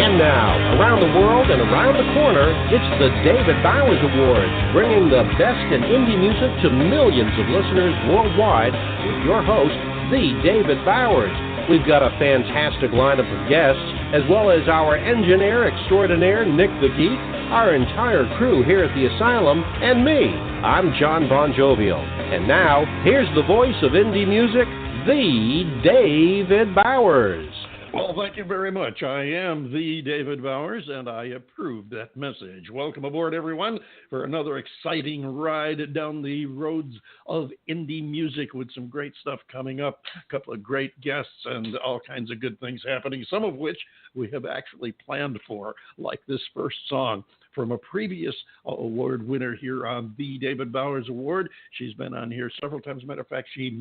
And now, around the world and around the corner, it's the David Bowers Awards, bringing the best in indie music to millions of listeners worldwide with your host, the David Bowers. We've got a fantastic lineup of guests, as well as our engineer extraordinaire, Nick the Geek, our entire crew here at the Asylum, and me. I'm John Bon Jovial. And now, here's the voice of indie music, the David Bowers. Well, thank you very much. I am the David Bowers, and I approve that message. Welcome aboard, everyone, for another exciting ride down the roads of indie music with some great stuff coming up, a couple of great guests, and all kinds of good things happening, some of which we have actually planned for, like this first song from a previous award winner here on the David Bowers Award. She's been on here several times. As a matter of fact, she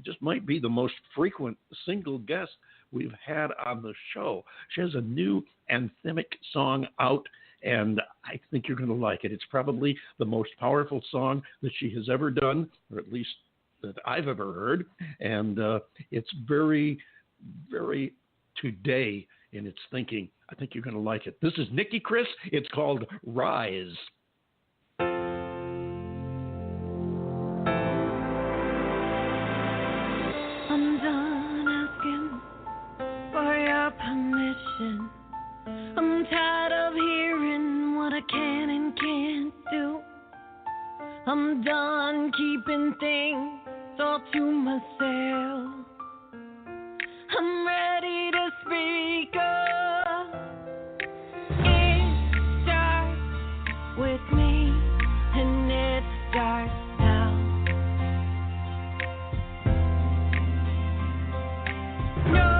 just might be the most frequent single guest we've had on the show. She has a new anthemic song out, and I think you're going to like it. It's probably the most powerful song that she has ever done, or at least that I've ever heard, and it's very, very today in its thinking. I think you're going to like it. This is Kris. It's called Rise. Permission. I'm tired of hearing what I can and can't do. I'm done keeping things all to myself. I'm ready to speak up. It starts with me, and it starts now. No.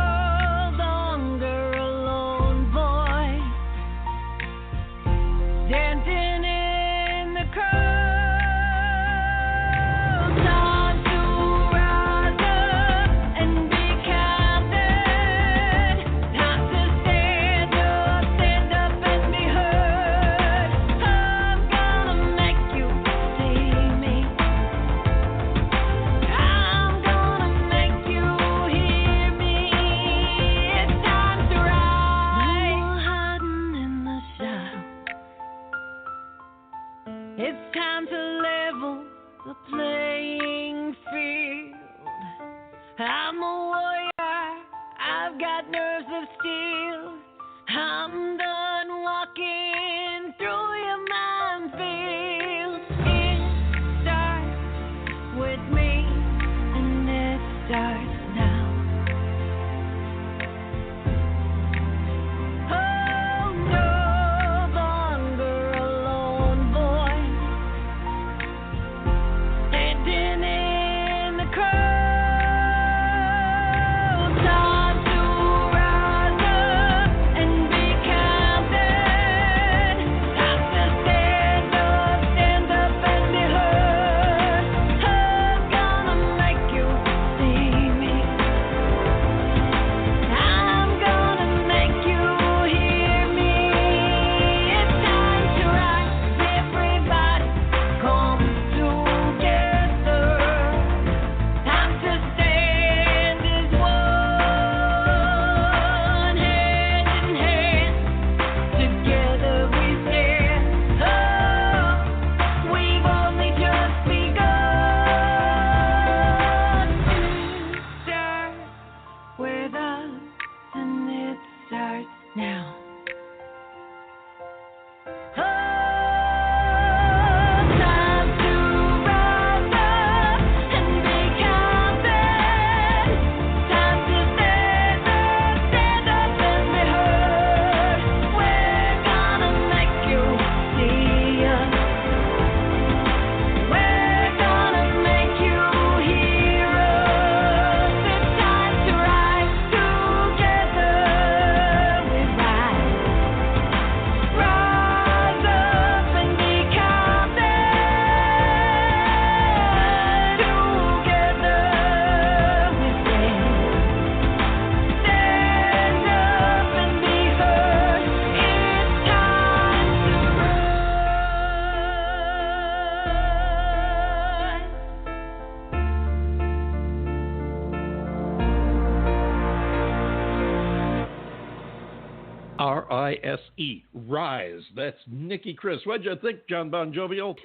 R-I-S-E, Rise. That's Nikki Kris. What'd you think, John Bon Jovial?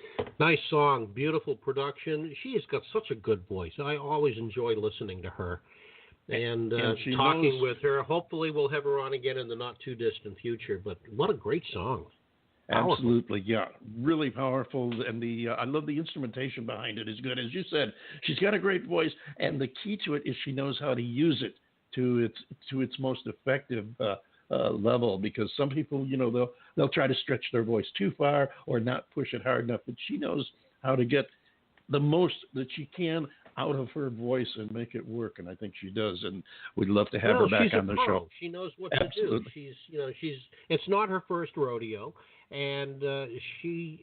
Nice song, beautiful production. She has got such a good voice. I always enjoy listening to her and talking with her. Hopefully we'll have her on again in the not-too-distant future, but what a great song. Powerful. Absolutely, yeah. Really powerful, and I love the instrumentation behind it is good. As you said, she's got a great voice, and the key to it is she knows how to use it to its most effective level, because some people, they'll try to stretch their voice too far or not push it hard enough, but she knows how to get the most that she can out of her voice and make it work, and I think she does, and we'd love to have her back on the show. She knows what to do. It's not her first rodeo, and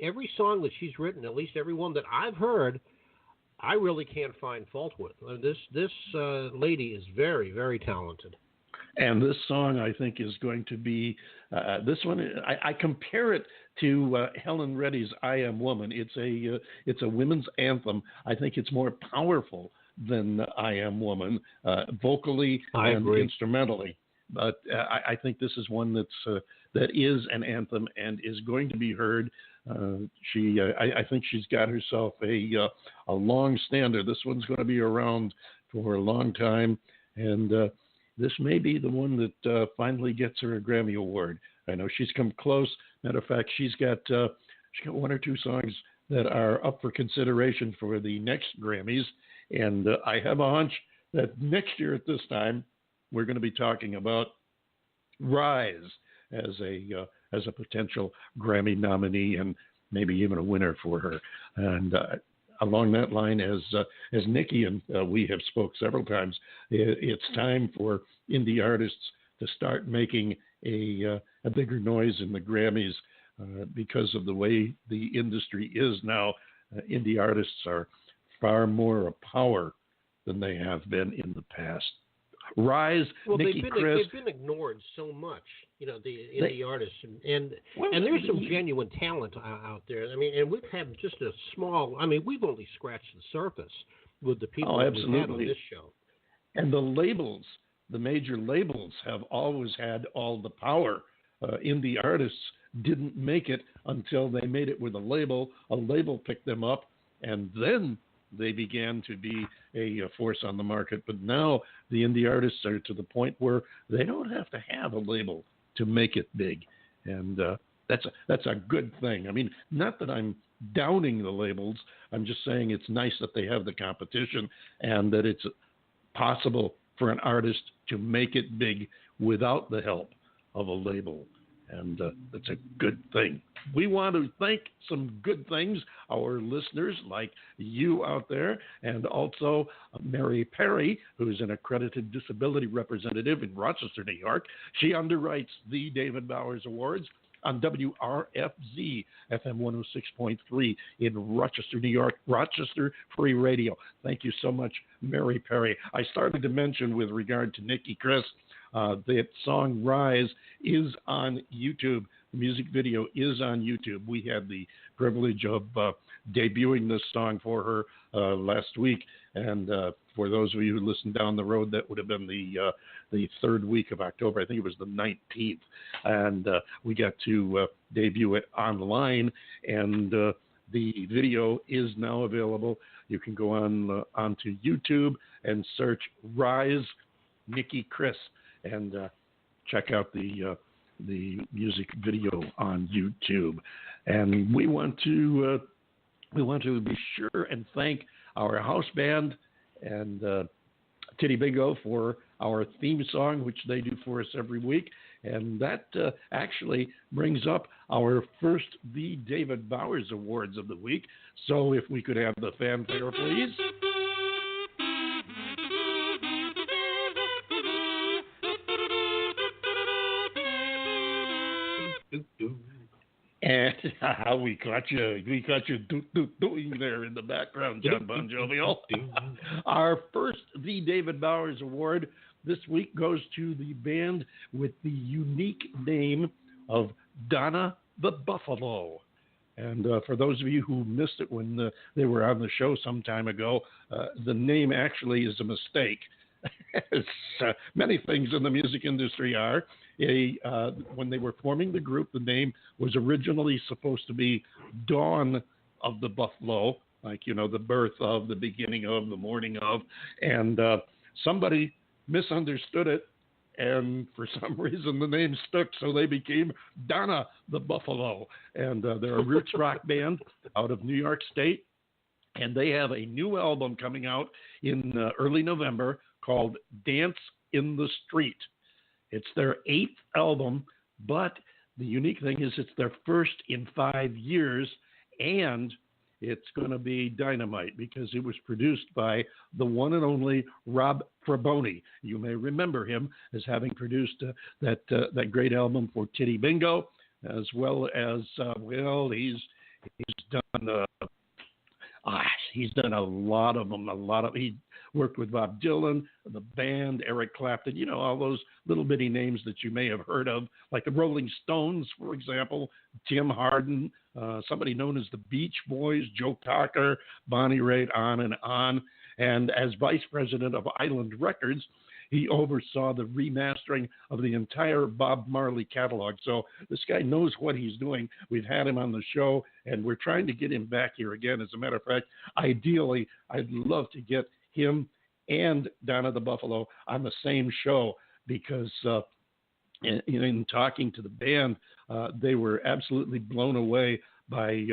every song that she's written, at least every one that I've heard, I really can't find fault with. This lady is very, very talented. And this song, I think, is going to be this one. I compare it to Helen Reddy's "I Am Woman." It's a women's anthem. I think it's more powerful than "I Am Woman," vocally and instrumentally. But I think this is one that is an anthem and is going to be heard. I think she's got herself a long stander. This one's going to be around for a long time, and this may be the one that finally gets her a Grammy Award. I know she's come close. Matter of fact, she's got one or two songs that are up for consideration for the next Grammys, and I have a hunch that next year at this time we're going to be talking about Rise as a potential Grammy nominee and maybe even a winner for her. And along that line, as Nikki and we have spoke several times, it's time for indie artists to start making a bigger noise in the Grammys because of the way the industry is now. Indie artists are far more a power than they have been in the past. Rise, Nikki Kris. They've been ignored so much, the indie artists, and there's some genuine talent out there. I mean, and we've had just a small. I mean, we've only scratched the surface with the people that we've had on this show. And the labels, the major labels, have always had all the power. Indie artists didn't make it until they made it with a label. A label picked them up, and then they began to be a force on the market. But now the indie artists are to the point where they don't have to have a label to make it big. And that's a good thing. I mean, not that I'm downing the labels. I'm just saying it's nice that they have the competition and that it's possible for an artist to make it big without the help of a label. And that's a good thing. We want to thank some good things, our listeners like you out there, and also Mary Perry, who's an accredited disability representative in Rochester, New York. She underwrites the David Bowers Awards on WRFZ FM 106.3 in Rochester, New York, Rochester Free Radio. Thank you so much, Mary Perry. I started to mention with regard to Nikki Kris, that song Rise is on YouTube. The music video is on YouTube. We had the privilege of debuting this song for her last week. And for those of you who listened down the road, that would have been the third week of October. I think it was the 19th. And we got to debut it online. And the video is now available. You can go onto YouTube and search Rise Nikki Kris and check out the music video on YouTube. And we want to be sure and thank our house band and TDBA for our theme song, which they do for us every week. And that actually brings up our first The David Bowers Awards of the week. So if we could have the fanfare, please. And we caught you doing there in the background, John Bon Jovial. Our first The David Bowers Award this week goes to the band with the unique name of Donna the Buffalo. And for those of you who missed it when they were on the show some time ago, the name actually is a mistake. as many things in the music industry are. When they were forming the group, the name was originally supposed to be Dawn of the Buffalo, like, the birth of, the beginning of, the morning of, and somebody misunderstood it, and for some reason the name stuck, so they became Donna the Buffalo, and they're a roots rock band out of New York State, and they have a new album coming out in early November called Dance in the Street. It's their 8th album, but the unique thing is it's their first in 5 years, and it's going to be dynamite because it was produced by the one and only Rob Fraboni. You may remember him as having produced that great album for Titty Bingo, as well as he's done a lot of them. He worked with Bob Dylan, the band, Eric Clapton, all those little bitty names that you may have heard of, like the Rolling Stones, for example, Tim Hardin, somebody known as the Beach Boys, Joe Cocker, Bonnie Raitt, on and on. And as vice president of Island Records, he oversaw the remastering of the entire Bob Marley catalog. So this guy knows what he's doing. We've had him on the show, and we're trying to get him back here again. As a matter of fact, ideally, I'd love to get him and Donna the Buffalo on the same show because in talking to the band, they were absolutely blown away by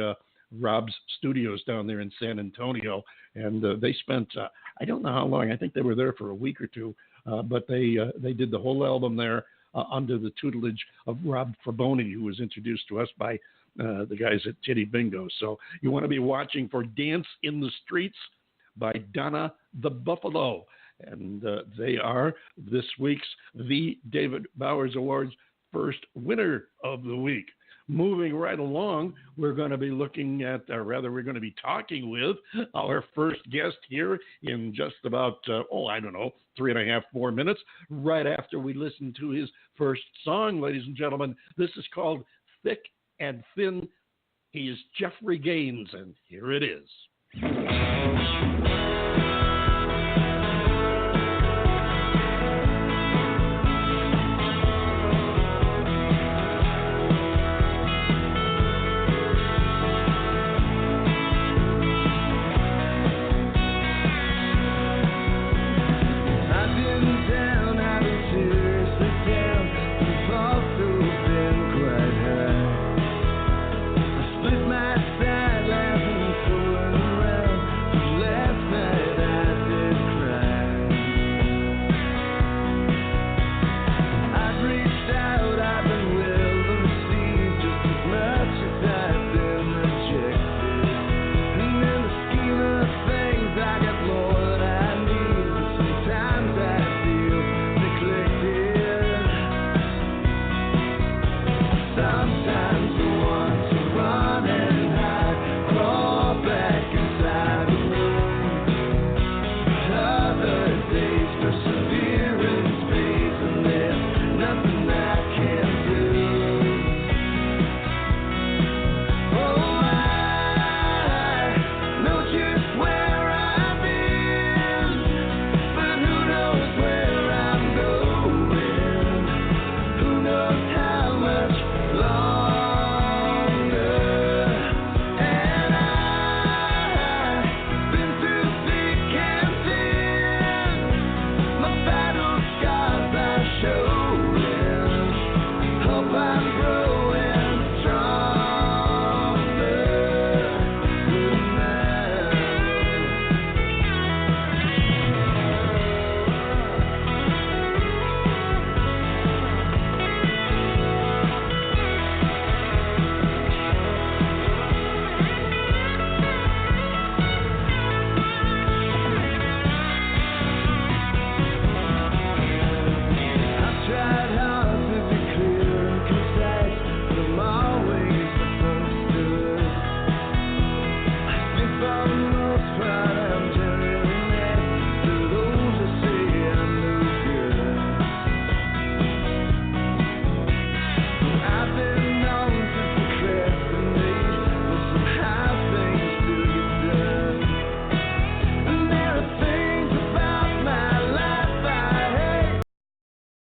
Rob's studios down there in San Antonio. And they spent, I don't know how long, I think they were there for a week or two, but they did the whole album there under the tutelage of Rob Fraboni, who was introduced to us by the guys at Titty Bingo. So you want to be watching for Dance in the Streets by Donna the Buffalo. And they are this week's The David Bowers Awards first winner of the week. Moving right along, we're going to be looking at, or rather we're going to be talking with our first guest here in just about, 3.5, 4 minutes, right after we listen to his first song, ladies and gentlemen. This is called Thick and Thin. He is Jeffrey Gaines, and here it is.